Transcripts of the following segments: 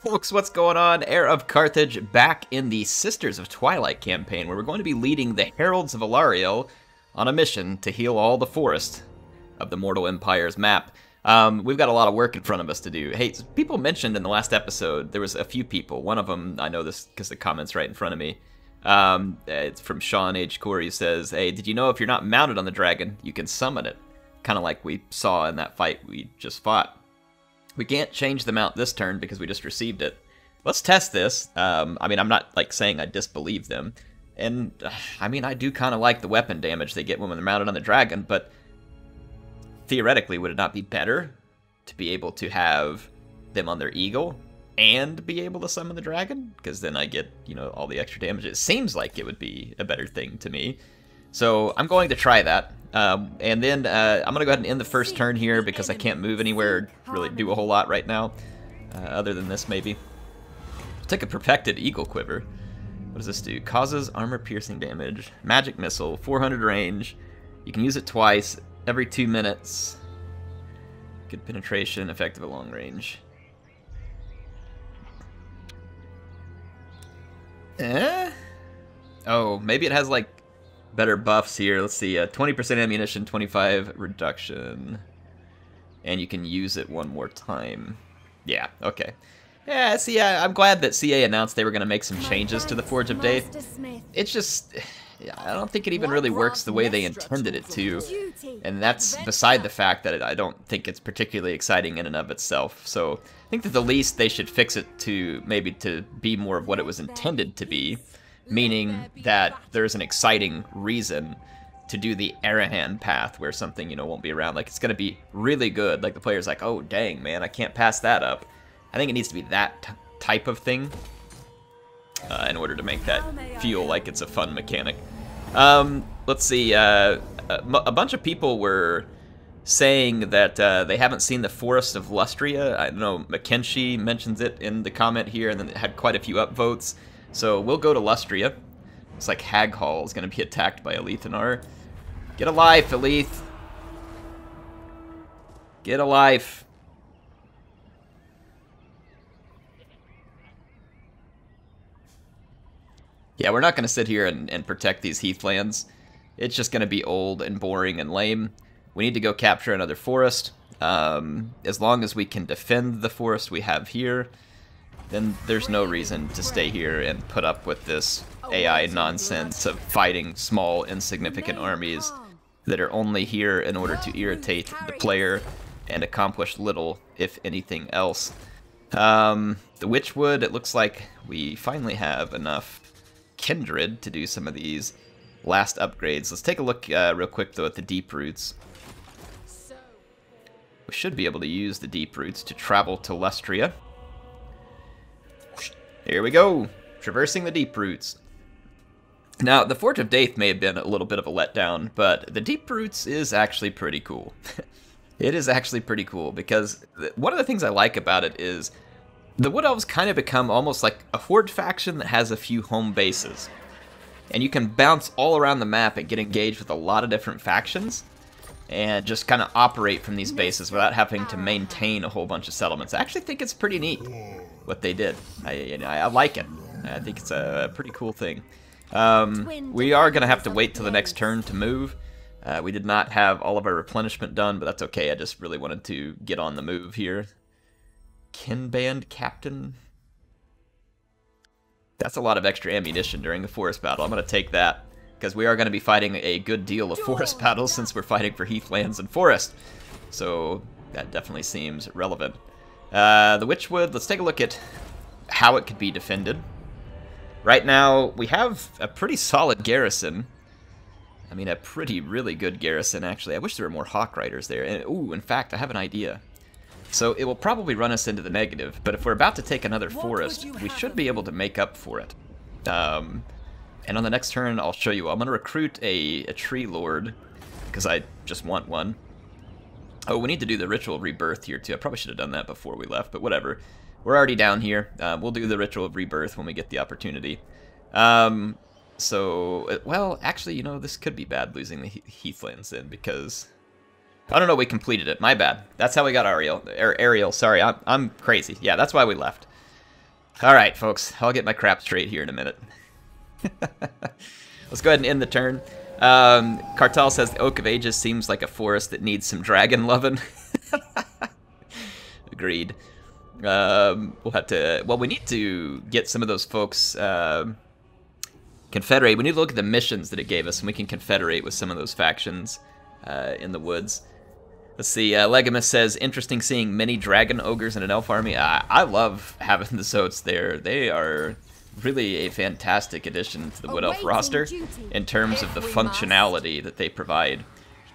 Folks, what's going on? Heir of Carthage back in the Sisters of Twilight campaign, where we're going to be leading the Heralds of Alarielle on a mission to heal all the forest of the Mortal Empire's map. We've got a lot of work in front of us to do. Hey, people mentioned in the last episode, there was a few people. One of them, I know this because the comment's right in front of me. It's from Sean H. Corey, who says, hey, did you know if you're not mounted on the dragon, you can summon it? Kind of like we saw in that fight we just fought. We can't change the mount this turn because we just received it. Let's test this. I mean, I'm not like saying I disbelieve them. And I mean, I do kind of like the weapon damage they get when they're mounted on the dragon, but theoretically, would it not be better to be able to have them on their eagle and be able to summon the dragon? Because then I get, you know, all the extra damage. It seems like it would be a better thing to me. So I'm going to try that. And then I'm going to go ahead and end the first turn here because I can't move anywhere, really do a whole lot right now, other than this maybe. Take a Perfected Eagle Quiver. What does this do? Causes armor-piercing damage, magic missile, 400 range. You can use it twice, every 2 minutes. Good penetration, effective at long range. Oh, maybe it has like better buffs here. Let's see, 20% ammunition, 25 reduction. And you can use it one more time. Yeah, okay. Yeah, see, I'm glad that CA announced they were going to make some changes to the Forge of Death. It's just, I don't think it even really works the way they intended it to. And that's beside the fact that I don't think it's particularly exciting in and of itself. So I think that the least they should fix it to maybe to be more of what it was intended to be. Meaning that there's an exciting reason to do the Arahan path where something, you know, won't be around. Like, it's going to be really good. Like, the player's like, oh, dang, man, I can't pass that up. I think it needs to be that type of thing in order to make that feel like it's a fun mechanic. Let's see. A bunch of people were saying that they haven't seen the Forest of Lustria. I know McKenzie mentions it in the comment here, and then it had quite a few upvotes. So we'll go to Lustria. Looks like Haghall is going to be attacked by Eleithanar. Get a life, Eleth. Get a life. Yeah, we're not going to sit here and protect these heathlands. It's just going to be old and boring and lame. We need to go capture another forest. As long as we can defend the forest we have here, then there's no reason to stay here and put up with this AI nonsense of fighting small, insignificant armies that are only here in order to irritate the player and accomplish little, if anything else. The Witchwood, it looks like we finally have enough Kindred to do some of these last upgrades. Let's take a look real quick, though, at the Deep Roots. We should be able to use the Deep Roots to travel to Lustria. Here we go, traversing the Deep Roots. Now, the Forge of Death may have been a little bit of a letdown, but the Deep Roots is actually pretty cool. It is actually pretty cool, because one of the things I like about it is the Wood Elves kind of become almost like a horde faction that has a few home bases. And you can bounce all around the map and get engaged with a lot of different factions, and just kind of operate from these bases without having to maintain a whole bunch of settlements. I actually think it's pretty neat what they did. I like it. I think it's a pretty cool thing. We are going to have to wait till the next turn to move. We did not have all of our replenishment done, but that's okay. I just really wanted to get on the move here. Kinband Captain. That's a lot of extra ammunition during the forest battle. I'm going to take that, because we are going to be fighting a good deal of forest battles since we're fighting for heathlands and forest. So that definitely seems relevant. The Witchwood, let's take a look at how it could be defended. Right now, we have a pretty solid garrison. I mean, a really good garrison, actually. I wish there were more Hawk Riders there. And, ooh, in fact, I have an idea. So it will probably run us into the negative, but if we're about to take another forest, we should be able to make up for it. And on the next turn, I'll show you. I'm going to recruit a Tree Lord, because I just want one. Oh, we need to do the Ritual of Rebirth here, too. I probably should have done that before we left, but whatever. We're already down here. We'll do the Ritual of Rebirth when we get the opportunity. So, well, actually, you know, this could be bad losing the Heathlands then, because... I don't know, we completed it. My bad. That's how we got Ariel. Ariel, sorry, I'm crazy. Yeah, that's why we left. Alright, folks. I'll get my crap straight here in a minute. Let's go ahead and end the turn. Cartal says the Oak of Ages seems like a forest that needs some dragon loving. Agreed. We'll have to... Well, we need to get some of those folks... confederate. We need to look at the missions that it gave us, and we can confederate with some of those factions in the woods. Let's see, Legamus says, interesting seeing many dragon ogres in an elf army. I love having the Zotes there. They are really a fantastic addition to the Wood Elf roster in terms of the functionality that they provide.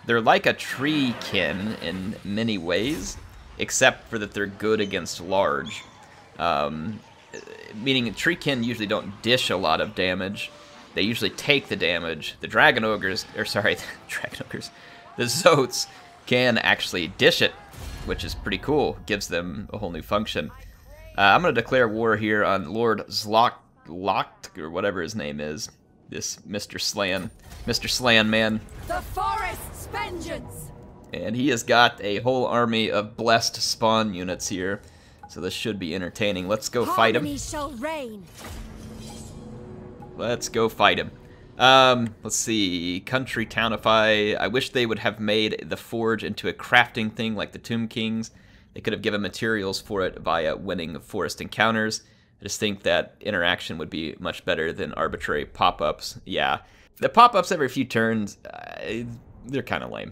They're like a tree kin in many ways, except for that they're good against large. Meaning tree kin usually don't dish a lot of damage. They usually take the damage. The dragon ogres, or sorry, the dragon ogres, the Zotes can actually dish it, which is pretty cool. Gives them a whole new function. I'm going to declare war here on Lord Zlocht, or whatever his name is. This Mr. Slan. Mr. Slan Man. The forest's vengeance! And he has got a whole army of blessed spawn units here. So this should be entertaining. Let's go fight him. Harmony shall reign. Let's go fight him. Let's see. Country Townify. I wish they would have made the forge into a crafting thing like the Tomb Kings. They could have given materials for it via winning forest encounters. I just think that interaction would be much better than arbitrary pop-ups. Yeah. The pop-ups every few turns, they're kind of lame.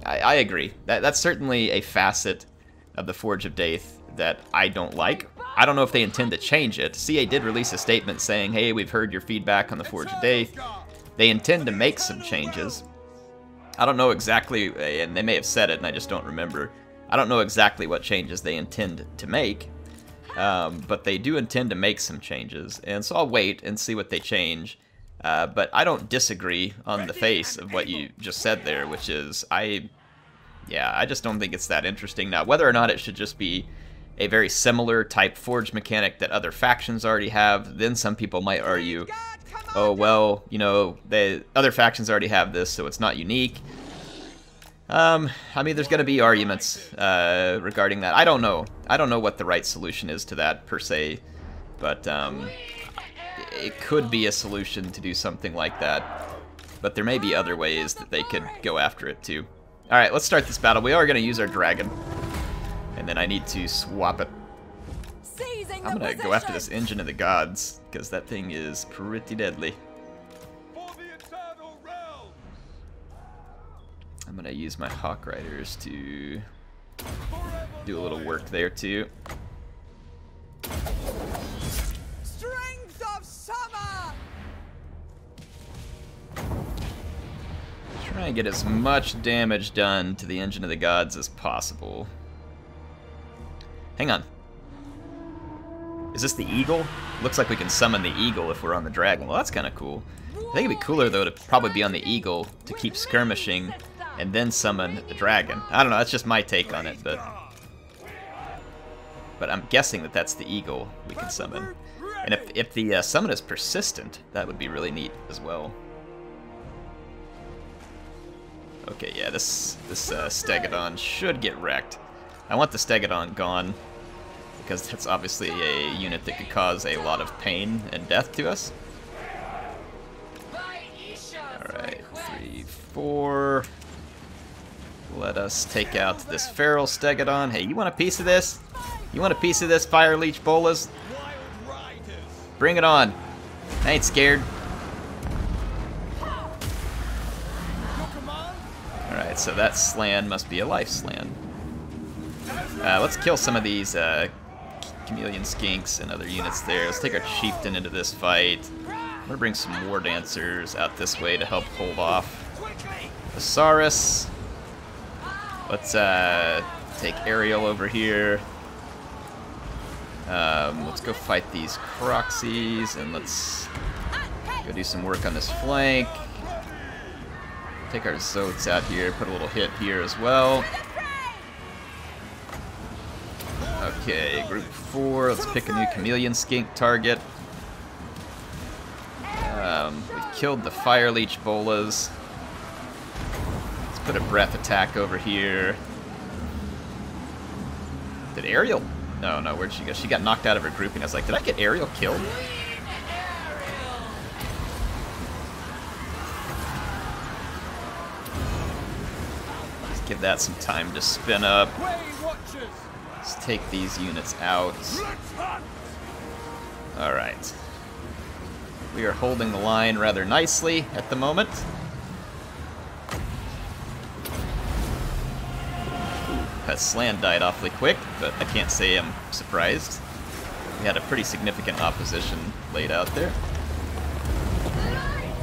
I agree. That's certainly a facet of the Forge of Daith that I don't like. I don't know if they intend to change it. CA did release a statement saying, hey, we've heard your feedback on the Forge of Daith. They intend to make some changes. I don't know exactly, and they may have said it and I just don't remember. I don't know exactly what changes they intend to make, but they do intend to make some changes. And so I'll wait and see what they change. But I don't disagree on the face of what you just said there, which is, I just don't think it's that interesting. Now, whether or not it should just be a very similar type forge mechanic that other factions already have, then some people might argue, oh, well, you know, the other factions already have this, so it's not unique. I mean, there's going to be arguments regarding that. I don't know. I don't know what the right solution is to that, per se, but it could be a solution to do something like that. But there may be other ways that they could go after it, too. Alright, let's start this battle. We are going to use our dragon. And then I need to swap it. I'm going to go after this Engine of the Gods, because that thing is pretty deadly. I'm going to use my Hawk Riders to do a little work there, too. Strength of summer! Try and get as much damage done to the Engine of the Gods as possible. Hang on. Is this the Eagle? Looks like we can summon the Eagle if we're on the Dragon. Well, that's kind of cool. I think it'd be cooler, though, to probably be on the Eagle to keep skirmishing and then summon the Dragon. I don't know, that's just my take on it, but I'm guessing that that's the Eagle we can summon. And if the summon is persistent, that would be really neat as well. Okay, yeah, this Stegodon should get wrecked. I want the Stegodon gone, because that's obviously a unit that could cause a lot of pain and death to us. Alright, 3, 4. Let us take out this Feral Stegodon. Hey, you want a piece of this? You want a piece of this, Fire Leech Bolas? Bring it on. I ain't scared. Alright, so that Slan must be a life Slan. Let's kill some of these Chameleon Skinks and other units there. Let's take our Chieftain into this fight. I'm gonna bring some War Dancers out this way to help hold off Osiris. Let's take Ariel over here. Let's go fight these Croxies, and let's go do some work on this flank. Take our Zotes out here, put a little hit here as well. Okay, group 4, let's pick a new Chameleon Skink target. We killed the Fire Leech Bolas. Let's put a Breath Attack over here. Did Ariel No, no, where'd she go? She got knocked out of her grouping. I was like, did I get Ariel killed? Let's give that some time to spin up. Let's take these units out. Alright. We are holding the line rather nicely at the moment. That Slan died awfully quick, but I can't say I'm surprised. We had a pretty significant opposition laid out there. Alright,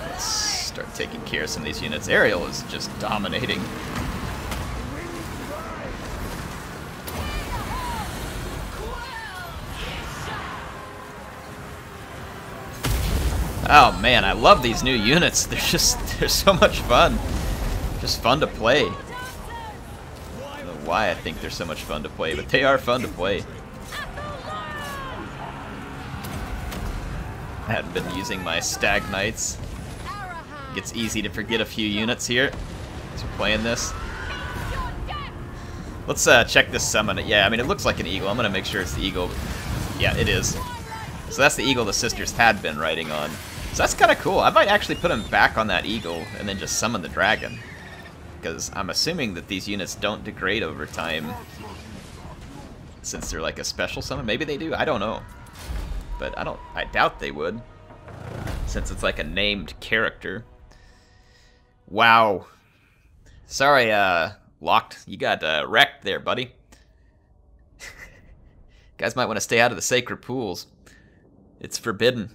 let's start taking care of some of these units. Ariel is just dominating. Oh man, I love these new units. They're so much fun. Just fun to play. I don't know why I think they're so much fun to play, but they are fun to play. I hadn't been using my Stag Knights. It's easy to forget a few units here as we're playing this. Let's check this summon. Yeah, I mean, it looks like an eagle. I'm going to make sure it's the eagle. Yeah, it is. So that's the eagle the sisters had been riding on. So that's kind of cool. I might actually put him back on that eagle and then just summon the dragon. Because I'm assuming that these units don't degrade over time. Since they're like a special summon. Maybe they do. I don't know. But I doubt they would. Since it's like a named character. Wow. Sorry, Locked. You got wrecked there, buddy. Guys might want to stay out of the sacred pools. It's forbidden.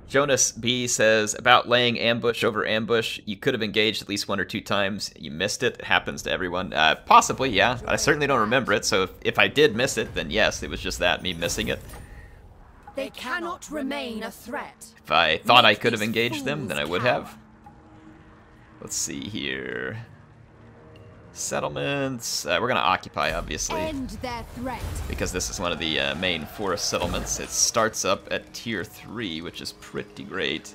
Jonas B says, about laying ambush over ambush, you could have engaged at least 1 or 2 times. You missed it. It happens to everyone. Possibly, yeah. I certainly don't remember it, so if I did miss it, then yes, it was just that, me missing it. They cannot remain a threat. If I thought I could have engaged them, then I would have. Let's see here. Settlements. We're going to occupy, obviously. End their threat. Because this is one of the main forest settlements. It starts up at tier 3, which is pretty great.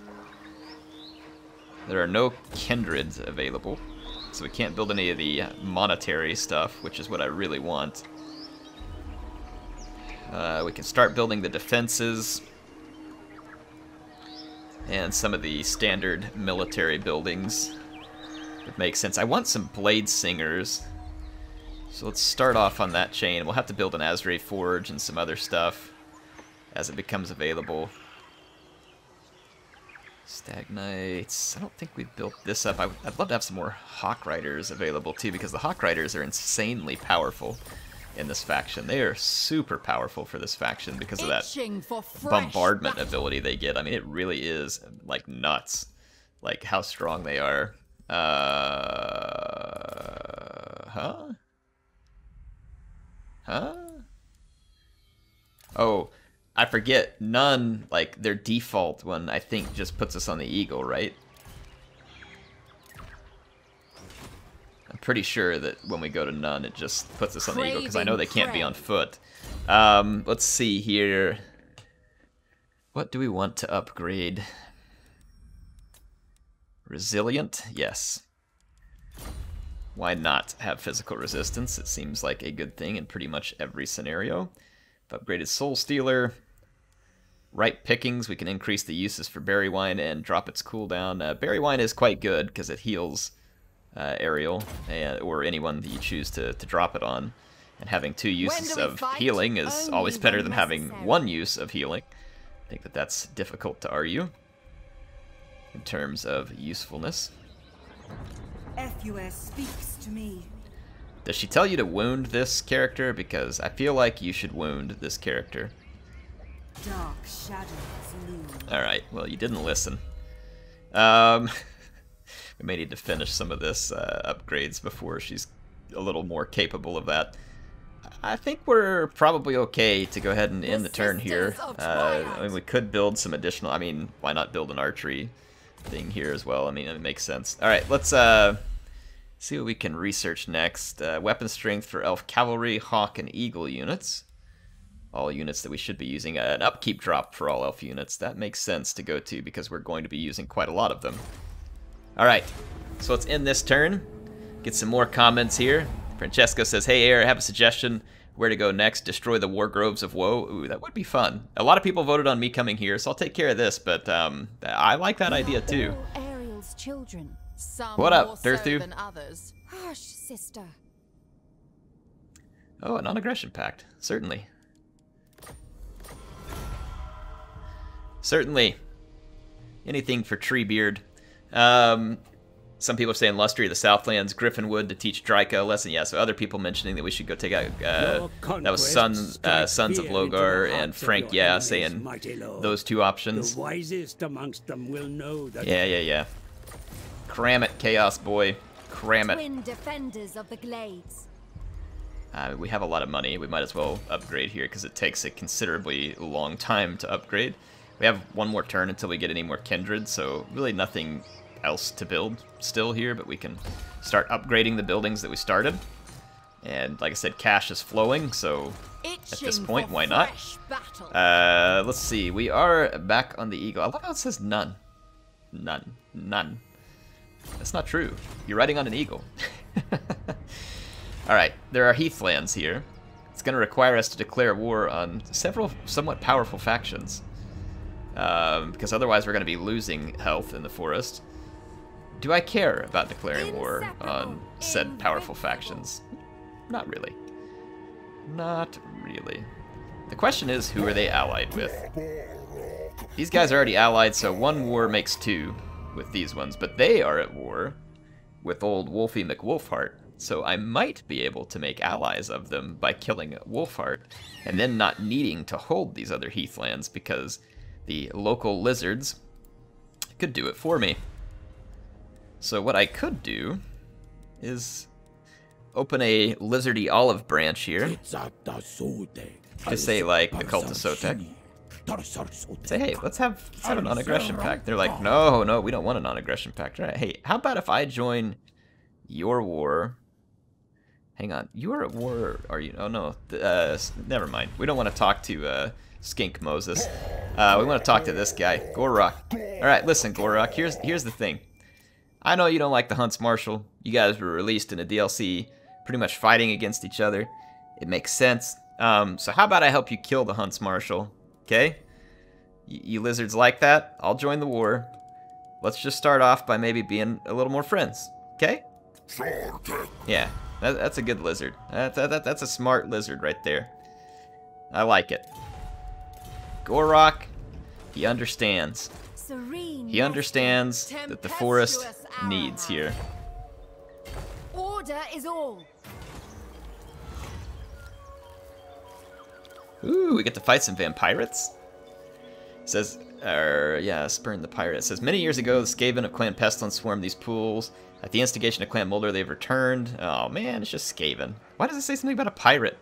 There are no kindreds available, so we can't build any of the monetary stuff, which is what I really want. We can start building the defenses and some of the standard military buildings. It makes sense. I want some blade singers. So let's start off on that chain. We'll have to build an Azray Forge and some other stuff as it becomes available. Stag Knights. I don't think we've built this up. I'd love to have some more Hawk Riders available too, because the Hawk Riders are insanely powerful in this faction. They are super powerful for this faction because of that bombardment ability they get. I mean, it really is like nuts, like how strong they are. Oh, I forget. None, like, their default one, I think, just puts us on the eagle, right? I'm pretty sure that when we go to none, it just puts us on the eagle, because I know they can't be on foot. Let's see here. What do we want to upgrade? Resilient? Yes. Why not have physical resistance? It seems like a good thing in pretty much every scenario. I've upgraded Soul Stealer. Ripe Pickings, we can increase the uses for Berry Wine and drop its cooldown. Berry Wine is quite good because it heals Ariel, or anyone that you choose to drop it on. And having 2 uses of healing is always better than having 1 use of healing. I think that that's difficult to argue in terms of usefulness. FUS speaks to me. Does she tell you to wound this character? Because I feel like you should wound this character. Dark shadows loom. Alright, well, you didn't listen. We may need to finish some of this upgrades before she's a little more capable of that. I think we're probably okay to go ahead and end the turn here. I mean, we could build some additional... I mean, why not build an archery thing here as well? I mean, it makes sense. Alright, let's see what we can research next. Weapon strength for Elf Cavalry, Hawk, and Eagle units. All units that we should be using. An upkeep drop for all Elf units. That makes sense to go to because we're going to be using quite a lot of them. Alright, so let's end this turn. Get some more comments here. Francesco says, hey, Air, I have a suggestion. Where to go next? Destroy the War Groves of Woe. Ooh, that would be fun. A lot of people voted on me coming here, so I'll take care of this, but I like that idea too. All Ariel's children. Some What up, more so Dirthu? than others. Hush, sister. Oh, a non-aggression pact. Certainly. Certainly. Anything for Treebeard. Some people are saying Lustry of the Southlands, Griffinwood to teach Dryka a lesson. Yeah, so other people mentioning that we should go take out, that was Sons of Logar and Frank, yeah, saying those two options. The wisest amongst them will know that. Yeah. Cram it, Chaos Boy. Cram it. Twin defenders of the glades. We have a lot of money. We might as well upgrade here because it takes a considerably long time to upgrade. We have one more turn until we get any more kindred, so really nothing else to build still here, but we can start upgrading the buildings that we started. And like I said, cash is flowing, so at this point, why not? Let's see. We are back on the Eagle. I love how it says none. None. That's not true. You're riding on an eagle. Alright, there are heathlands here. It's going to require us to declare war on several somewhat powerful factions. Because otherwise we're going to be losing health in the forest. Do I care about declaring war on said powerful factions? Not really. Not really. The question is, who are they allied with? These guys are already allied, so one war makes two with these ones, but they are at war with old Wolfie McWolfheart, so I might be able to make allies of them by killing Wolfheart, and then not needing to hold these other heathlands because the local lizards could do it for me. So what I could do is open a lizardy olive branch here. To say like the Cult of Sotek. Say, hey, let's have a non-aggression pact. They're like, no, we don't want a non-aggression pact. All right, hey, how about if I join your war? Hang on, you are at war, are you? Oh no, never mind. We don't want to talk to Skink Moses. We want to talk to this guy, Gorok. All right, listen, Gorok. Here's the thing. I know you don't like the Hunts Marshal. You guys were released in a DLC, pretty much fighting against each other. It makes sense. So how about I help you kill the Hunts Marshal? Okay? You lizards like that? I'll join the war. Let's just start off by maybe being a little more friends. Okay? Yeah, that's a good lizard. That's a smart lizard right there. I like it. Gorok, he understands. He understands that the forest needs here. Order is all. Ooh, we get to fight some vampirates. It says, yeah, Spurn the Pirate. It says, many years ago, the Skaven of Clan Pestilence swarmed these pools. At the instigation of Clan Mulder, they've returned. Oh man, it's just Skaven. Why does it say something about a pirate?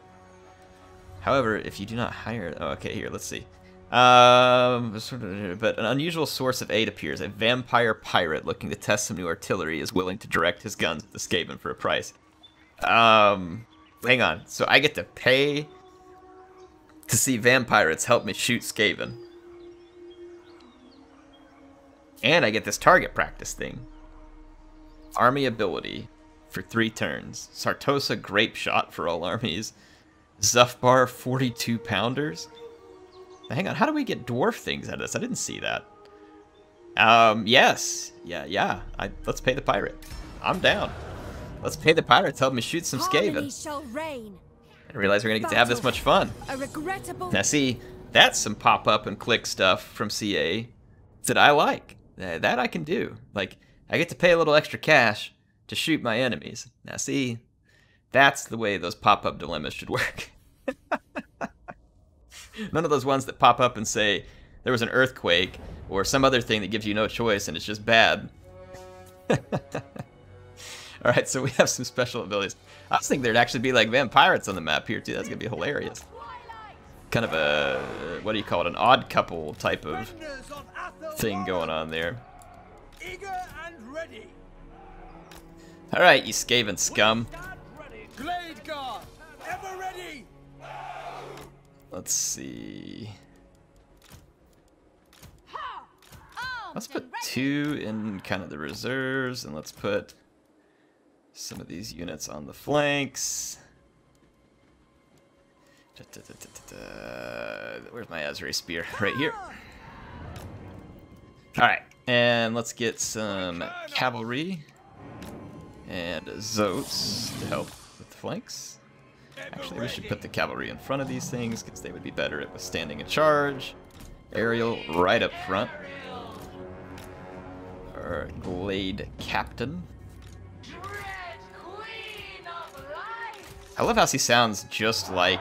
However, if you do not hire... Oh, okay, here, let's see. But an unusual source of aid appears. A vampire pirate looking to test some new artillery is willing to direct his guns at the Skaven for a price. Hang on. So I get to pay to see vampirates help me shoot Skaven. And I get this target practice thing. Army ability for 3 turns. Sartosa Grape Shot for all armies. Zufbar 42 pounders. Hang on, how do we get dwarf things out of this? I didn't see that. Yes. Yeah. Let's pay the pirate. I'm down. Let's pay the pirate to help me shoot some Skaven. I didn't realize we're gonna get to have this much fun. Now see, that's some pop-up and click stuff from CA that I like. That I can do. Like, I get to pay a little extra cash to shoot my enemies. Now see, that's the way those pop-up dilemmas should work. None of those ones that pop up and say there was an earthquake or some other thing that gives you no choice and it's just bad. Alright, so we have some special abilities. I was thinking there'd actually be like vampirates on the map here too. That's gonna be hilarious. Kind of a, what do you call it, an odd couple type of thing going on there. Alright, you Skaven scum. Let's see. Let's put 2 in kind of the reserves, and let's put some of these units on the flanks. Where's my Azrae Spear? Right here. Alright, and let's get some cavalry and Zotes to help with the flanks. Actually, we should put the cavalry in front of these things because they would be better at withstanding a charge. Aerial right up front. Our Glade Captain. I love how she sounds just like,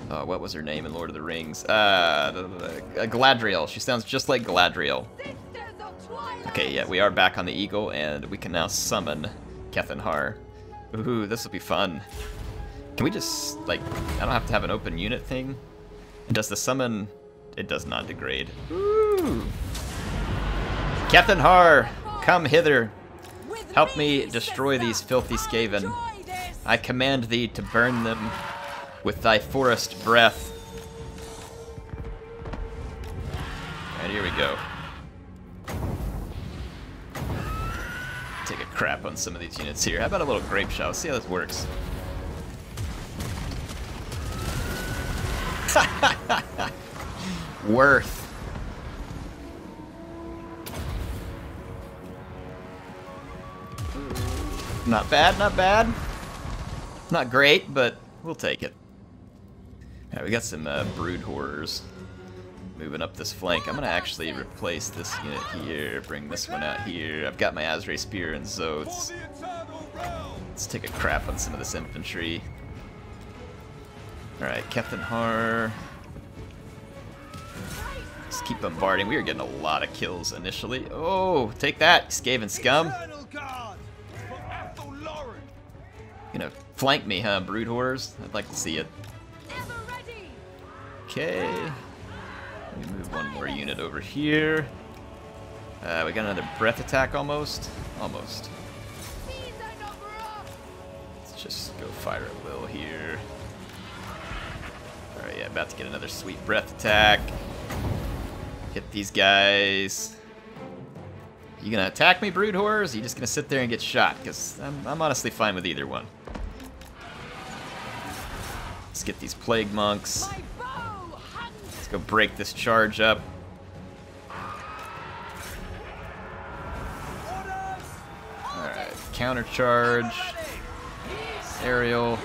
what was her name in Lord of the Rings? Galadriel. She sounds just like Galadriel. Okay, yeah, we are back on the Eagle, and we can now summon Kethenhar. Ooh, this will be fun. Can we just, like, I don't have to have an open unit thing? Does the summon... It does not degrade. Ooh! Kethenhar, come hither. Help me destroy these filthy Skaven. I command thee to burn them with thy forest breath. And here we go. Take a crap on some of these units here. How about a little grape shot? Let's see how this works. Worth. Not bad, not bad. Not great, but we'll take it. Alright, we got some brood horrors moving up this flank. I'm gonna actually replace this unit here, bring this one out here. I've got my Azrae Spear and Zotes. Let's take a crap on some of this infantry. Alright, Kethenhar. Let's keep bombarding. We are getting a lot of kills initially. Oh, take that, Skaven scum. Gonna flank me, huh, brood horrors? I'd like to see it. Okay. Let me move one more unit over here. We got another breath attack almost. Almost. Let's just go fire at will here. Alright, yeah, about to get another sweet breath attack. Hit these guys. You gonna attack me, brood horrors? Or are you just gonna sit there and get shot? Because I'm honestly fine with either one. Let's get these plague monks. Let's go break this charge up. Alright, counter charge. Aerial.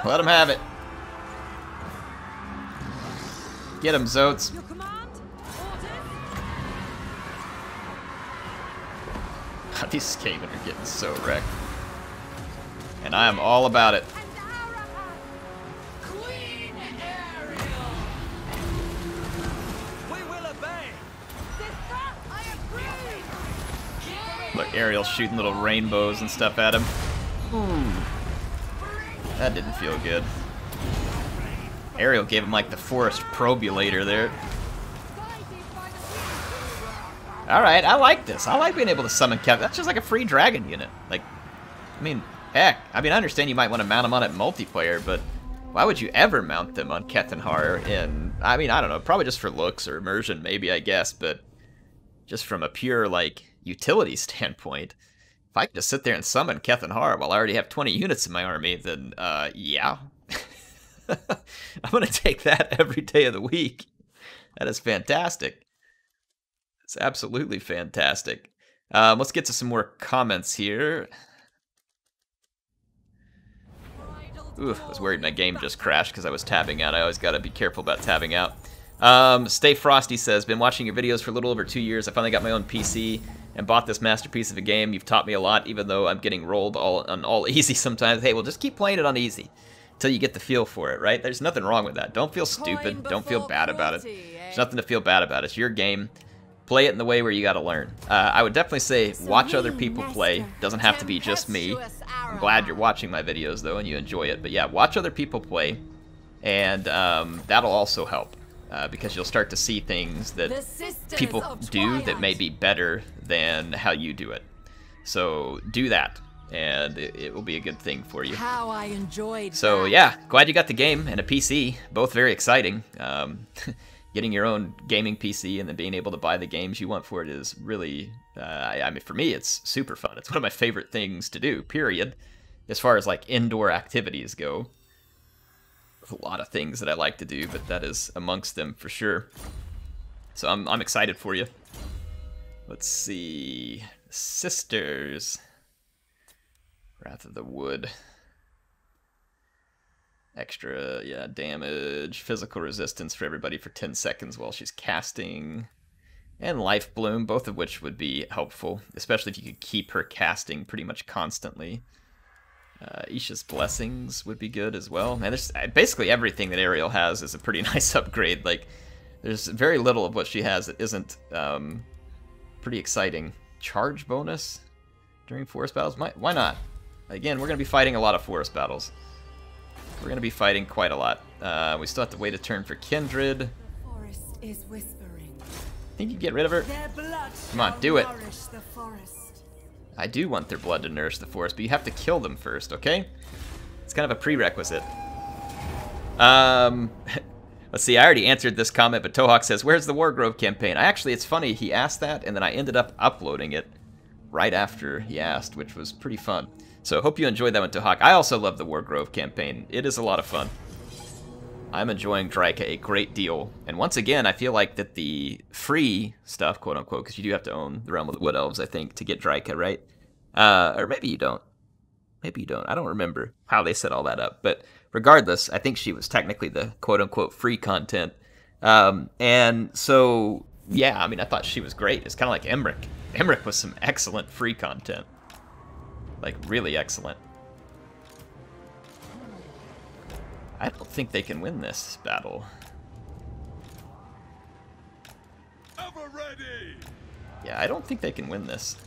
Let him have it. Get him, Zotes. These Skaven are getting so wrecked. And I am all about it. Look, Ariel's shooting little rainbows and stuff at him. Ooh. That didn't feel good. Ariel gave him like the forest probulator there. Alright, I like this. I like being able to summon Keth. That's just like a free dragon unit. Like, I mean, heck. I mean, I understand you might want to mount them on it multiplayer, but why would you ever mount them on Kethenhar in, I mean, I don't know, probably just for looks or immersion, maybe, I guess, but just from a pure, like, utility standpoint, if I could just sit there and summon Kethenhar while I already have 20 units in my army, then, yeah. I'm going to take that every day of the week. That is fantastic. It's absolutely fantastic. Let's get to some more comments here. Ooh, I was worried my game just crashed because I was tabbing out. I always got to be careful about tabbing out. Stay Frosty says, been watching your videos for a little over 2 years. I finally got my own PC and bought this masterpiece of a game. You've taught me a lot, even though I'm getting rolled on all easy sometimes. Hey, well, just keep playing it on easy until you get the feel for it, right? There's nothing wrong with that. Don't feel stupid. Don't feel bad about it. There's nothing to feel bad about. It's your game. Play it in the way where you gotta learn. I would definitely say watch other people play. Doesn't have to be just me. I'm glad you're watching my videos though and you enjoy it. But yeah, watch other people play, and that'll also help because you'll start to see things that people do that may be better than how you do it. So do that, and it will be a good thing for you. How I enjoyed so that. Yeah, glad you got the game and a PC. Both very exciting. getting your own gaming PC and then being able to buy the games you want for it is really, I mean, for me, it's super fun. It's one of my favorite things to do, period. As far as like indoor activities go, there's a lot of things that I like to do, but that is amongst them for sure. So I'm excited for you. Let's see, Sisters, Wrath of the Wood. Extra, yeah, damage, physical resistance for everybody for 10 seconds while she's casting, and Life Bloom, both of which would be helpful, especially if you could keep her casting pretty much constantly. Isha's Blessings would be good as well. Man, there's basically everything that Ariel has is a pretty nice upgrade. Like, there's very little of what she has that isn't pretty exciting. Charge bonus during forest battles? Why not? Again, we're going to be fighting a lot of forest battles. We're going to be fighting quite a lot. We still have to wait a turn for Kindred. The forest is whispering. Think you can get rid of her? Their blood Come on, shall do it. nourish the forest. I do want their blood to nourish the forest, but you have to kill them first, okay? It's kind of a prerequisite. Let's see, I already answered this comment, but Tohawk says, where's the Wargrove campaign? It's funny, he asked that, and then I ended up uploading it right after he asked, which was pretty fun. So hope you enjoyed that one, Tohawk. I also love the Wargrove campaign. It is a lot of fun. I'm enjoying Drycha a great deal. And once again, I feel like that the free stuff, quote unquote, because you do have to own the Realm of the Wood Elves, I think, to get Drycha, right? Or maybe you don't. Maybe you don't. I don't remember how they set all that up. But regardless, I think she was technically the quote unquote free content. And so, yeah, I mean, I thought she was great. It's kind of like Emmerich. Emmerich was some excellent free content. Like, really excellent. I don't think they can win this battle. Ever ready. Yeah, I don't think they can win this.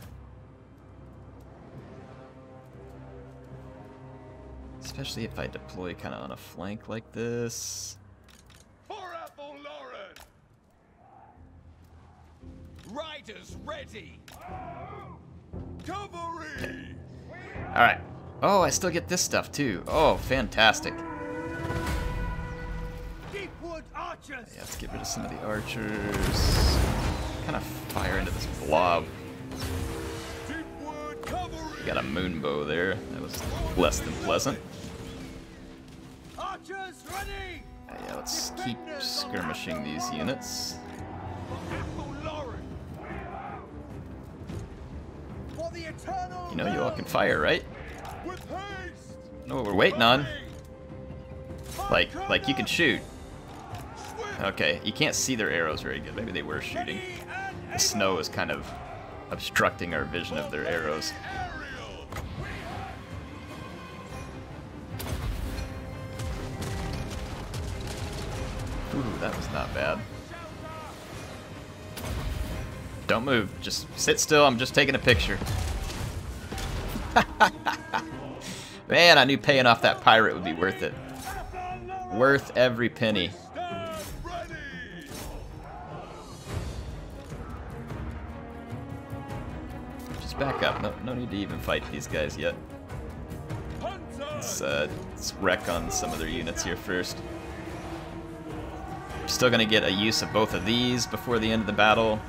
Especially if I deploy kind of on a flank like this. For Ethel Lauren. Riders ready. Cavalry. Alright. Oh, I still get this stuff too. Oh, fantastic. Deepwood archers. Yeah, let's get rid of some of the archers. Kind of fire into this blob. Deepwood cavalry. We got a moonbow there. That was less than pleasant. Archers ready. Yeah, let's keep skirmishing these units. For Ethel Lauren. For the eternal. You know you all can fire, right? With haste. Know what we're waiting on. Like you can shoot. Okay, you can't see their arrows very good. Maybe they were shooting. The snow is kind of obstructing our vision of their arrows. Ooh, that was not bad. Don't move. Just sit still. I'm just taking a picture. Man, I knew paying off that pirate would be worth it. Worth every penny. Just back up. No need to even fight these guys yet. Let's wreck on some of their units here first. Still going to get a use of both of these before the end of the battle.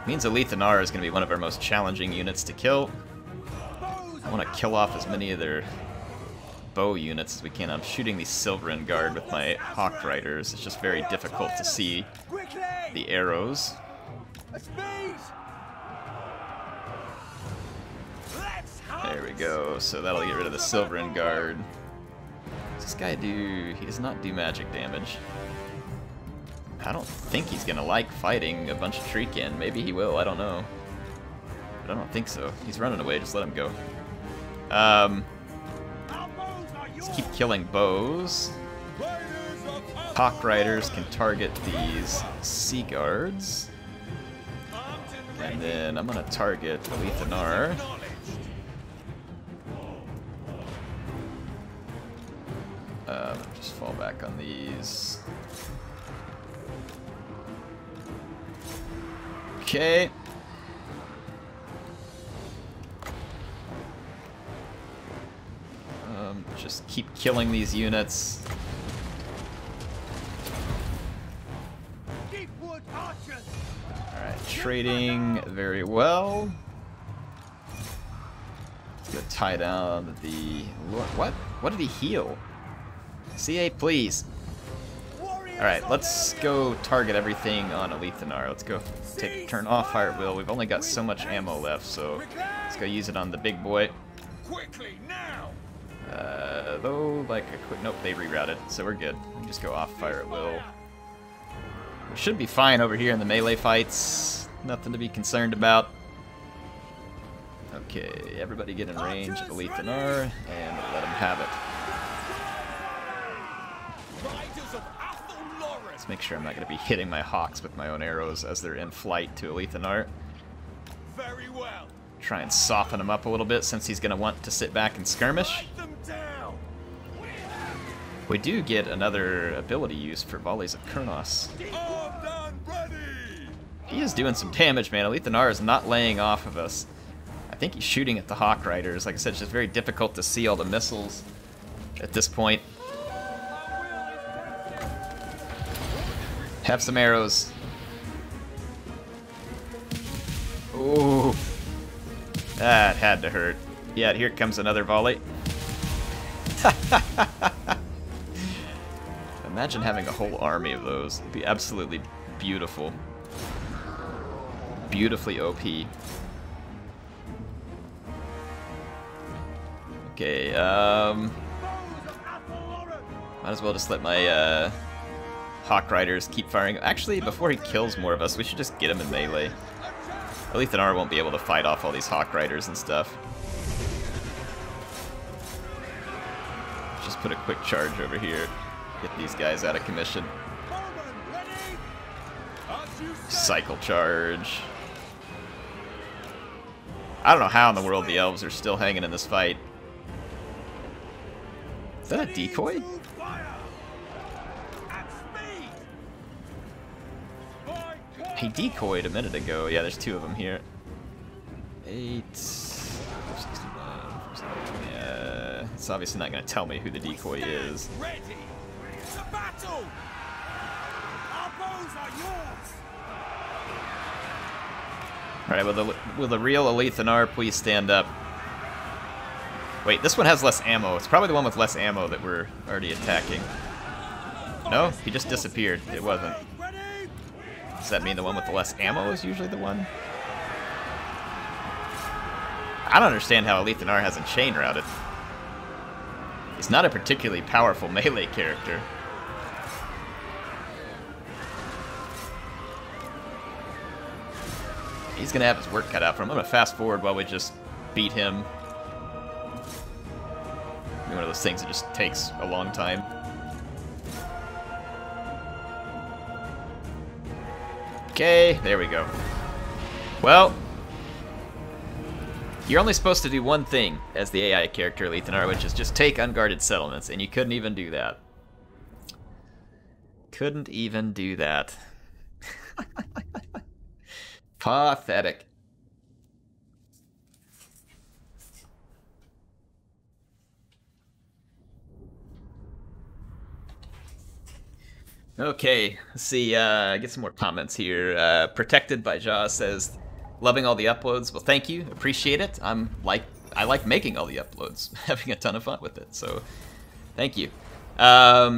Means Alethanar is going to be one of our most challenging units to kill. I want to kill off as many of their bow units as we can. I'm shooting the Silverin Guard with my Hawk Riders. It's just very difficult to see the arrows. There we go. So that'll get rid of the Silverin Guard. Does this guy do... He does not do magic damage. I don't think he's gonna like fighting a bunch of Treekin. Maybe he will, I don't know. But I don't think so. He's running away, just let him go. Let's keep killing bows. Hawk Riders can target these Sea Guards. And then I'm gonna target Alethanar. Just fall back on these. Okay. Just keep killing these units. trading very well. Let's go tie down the... What? What did he heal? CA, please. Alright, let's go target everything on Alethanar. Let's go take a turn off Fire at Will. We've only got so much ammo left, so let's go use it on the big boy. Quickly now! Though, like a quick... Nope, they rerouted, so we're good. We can just go off Fire at Will. We should be fine over here in the melee fights. Nothing to be concerned about. Okay, everybody get in range of Alethanar, and let him have it. Riders of Athel Loren! Let's make sure I'm not going to be hitting my hawks with my own arrows as they're in flight to Alethanar. Very well. Try and soften him up a little bit since he's going to want to sit back and skirmish. Ride them down! We do get another ability use for Volleys of Kurnos. Armed and ready! He is doing some damage, man. Alethanar is not laying off of us. I think he's shooting at the Hawk Riders. Like I said, it's just very difficult to see all the missiles at this point. Have some arrows. Ooh. That had to hurt. Yeah, here comes another volley. Imagine having a whole army of those. It'd be absolutely beautiful. Beautifully OP. Okay, might as well just let my Hawk Riders keep firing. Actually, before he kills more of us, we should just get him in melee. Alethanar won't be able to fight off all these Hawk Riders and stuff. Just put a quick charge over here. Get these guys out of commission. Cycle charge. I don't know how in the world the elves are still hanging in this fight. Is that a decoy? He decoyed a minute ago. Yeah, there's two of them here. 8, 69, yeah. It's obviously not going to tell me who the decoy is. Ready to battle! Our bows are yours! Alright, will the real Alethanar please stand up? Wait, this one has less ammo. It's probably the one with less ammo that we're already attacking. No? He just disappeared. It wasn't. Does that mean the one with the less ammo is usually the one? I don't understand how Alethanar hasn't chain routed. He's not a particularly powerful melee character. He's gonna have his work cut out for him. I'm gonna fast forward while we just beat him. One of those things that just takes a long time. Okay, there we go. Well, you're only supposed to do one thing as the AI character, Alethanar, which is just take unguarded settlements, and you couldn't even do that. Couldn't even do that. Pathetic. Okay, let's see, get some more comments here. Protected by Jaw says, loving all the uploads. Well, thank you, appreciate it. I like making all the uploads, having a ton of fun with it, so thank you.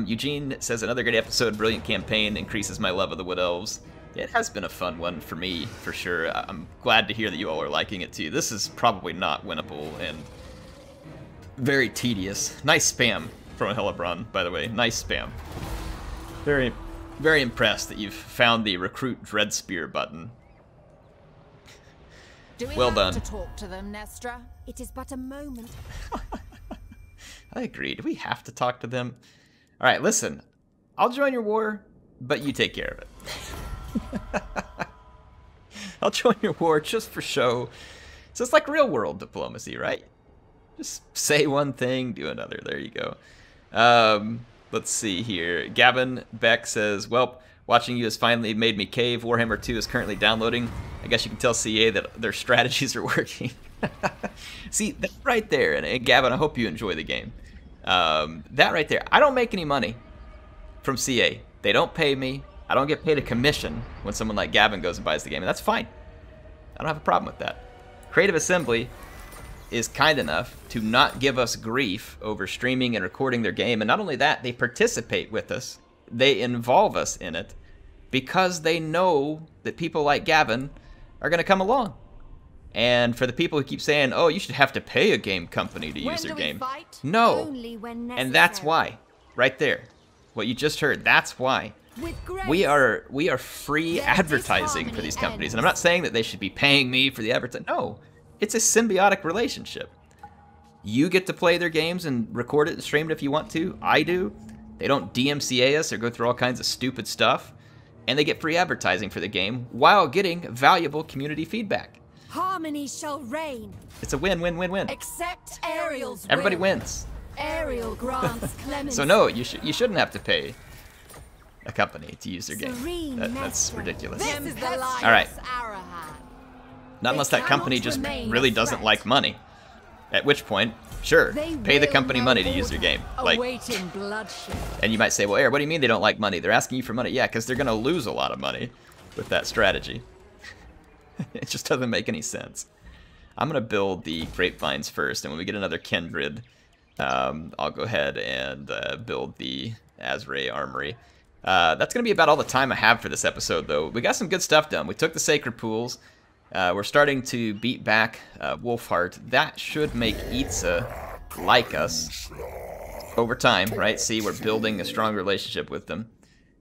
Eugene says, another great episode, brilliant campaign, increases my love of the Wood Elves. Yeah, it has been a fun one for me, for sure. I'm glad to hear that you all are liking it too. This is probably not winnable and very tedious. Nice spam from Hellebron, by the way, nice spam. Very, very impressed that you've found the recruit Dreadspear button. Do we well have done. to talk to them, Nestra? It is but a moment. I agree. Do we have to talk to them? All right, listen. I'll join your war, but you take care of it. I'll join your war just for show. So it's like real world diplomacy, right? Just say one thing, do another. There you go. Let's see here. Gavin Beck says, well, watching you has finally made me cave. Warhammer 2 is currently downloading. I guess you can tell CA that their strategies are working. See, that right there, and Gavin, I hope you enjoy the game. That right there, I don't make any money from CA. They don't pay me. I don't get paid a commission when someone like Gavin goes and buys the game, and that's fine. I don't have a problem with that. Creative Assembly is kind enough to not give us grief over streaming and recording their game, and not only that, they participate with us. They involve us in it because they know that people like Gavin are going to come along. And for the people who keep saying, oh, you should have to pay a game company to use their game. No. And that's why. Right there. What you just heard, that's why. We are free advertising for these companies. And I'm not saying that they should be paying me for the advertising. No. It's a symbiotic relationship. You get to play their games and record it and stream it if you want to. I do. They don't DMCA us or go through all kinds of stupid stuff. And they get free advertising for the game while getting valuable community feedback. Harmony shall reign. It's a win-win-win-win. Except Ariel's Everybody will. wins. Ariel grants clemency. So no, you shouldn't have to pay a company to use their game. That's ridiculous. This is the line. All right. Arahan. Not unless that company just really doesn't like money. At which point, sure, pay the company money to use their game. Like, Awaiting bloodshed. and you might say, well, Air, what do you mean they don't like money? They're asking you for money. Yeah, because they're going to lose a lot of money with that strategy. It just doesn't make any sense. I'm going to build the grapevines first, and when we get another kindred, I'll go ahead and build the Azray Armory. That's going to be about all the time I have for this episode, though. We got some good stuff done. We took the Sacred Pools. We're starting to beat back Wolfheart. That should make Itza like us over time, right? See, we're building a strong relationship with them.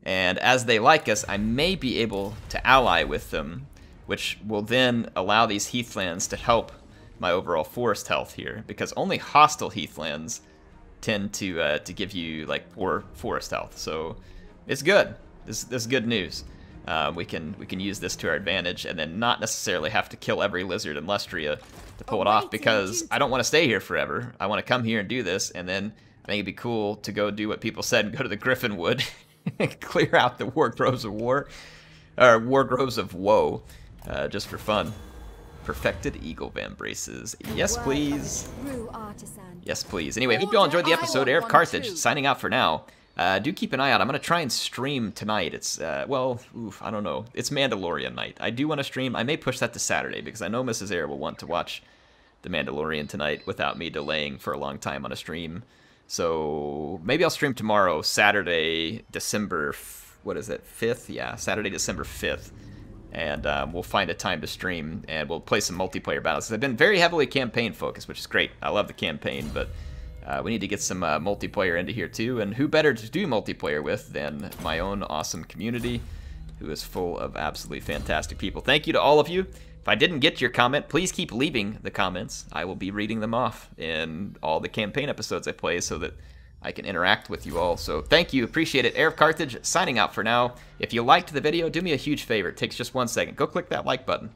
And as they like us, I may be able to ally with them, which will then allow these heathlands to help my overall forest health here, because only hostile heathlands tend to give you like poor forest health. So it's good. This is good news. We can use this to our advantage, and then not necessarily have to kill every lizard in Lustria to pull it off, because I don't want to stay here forever. I want to come here and do this, and then I think it'd be cool to go do what people said and go to the Griffinwood and clear out the War Groves of War, or War Groves of Woe, just for fun. Perfected Eagle Vambraces. Yes, please. Yes, please. Anyway, hope you all enjoyed the episode. Heir of Carthage, signing out for now. Do keep an eye out. I'm going to try and stream tonight. It's, well, I don't know. It's Mandalorian night. I do want to stream. I may push that to Saturday, because I know Mrs. Air will want to watch The Mandalorian tonight without me delaying for a long time on a stream. So maybe I'll stream tomorrow, Saturday, December, what is it, 5th? Yeah, Saturday, December 5th. And we'll find a time to stream, and we'll play some multiplayer battles. I've been very heavily campaign focused, which is great. I love the campaign, but we need to get some multiplayer into here too. And who better to do multiplayer with than my own awesome community, who is full of absolutely fantastic people. Thank you to all of you. If I didn't get your comment, please keep leaving the comments. I will be reading them off in all the campaign episodes I play so that I can interact with you all. So thank you, appreciate it. Heir of Carthage, signing out for now. If you liked the video, do me a huge favor. It takes just 1 second. Go click that like button.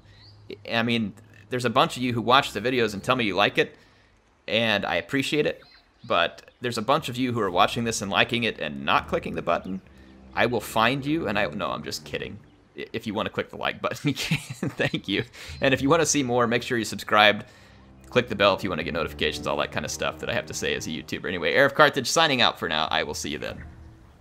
I mean, there's a bunch of you who watch the videos and tell me you like it, and I appreciate it. But there's a bunch of you who are watching this and liking it and not clicking the button. I will find you, and no, I'm just kidding. If you want to click the like button, you can. Thank you. And if you want to see more, make sure you're subscribed. Click the bell if you want to get notifications, all that kind of stuff that I have to say as a YouTuber. Anyway, Heir of Carthage signing out for now. I will see you then.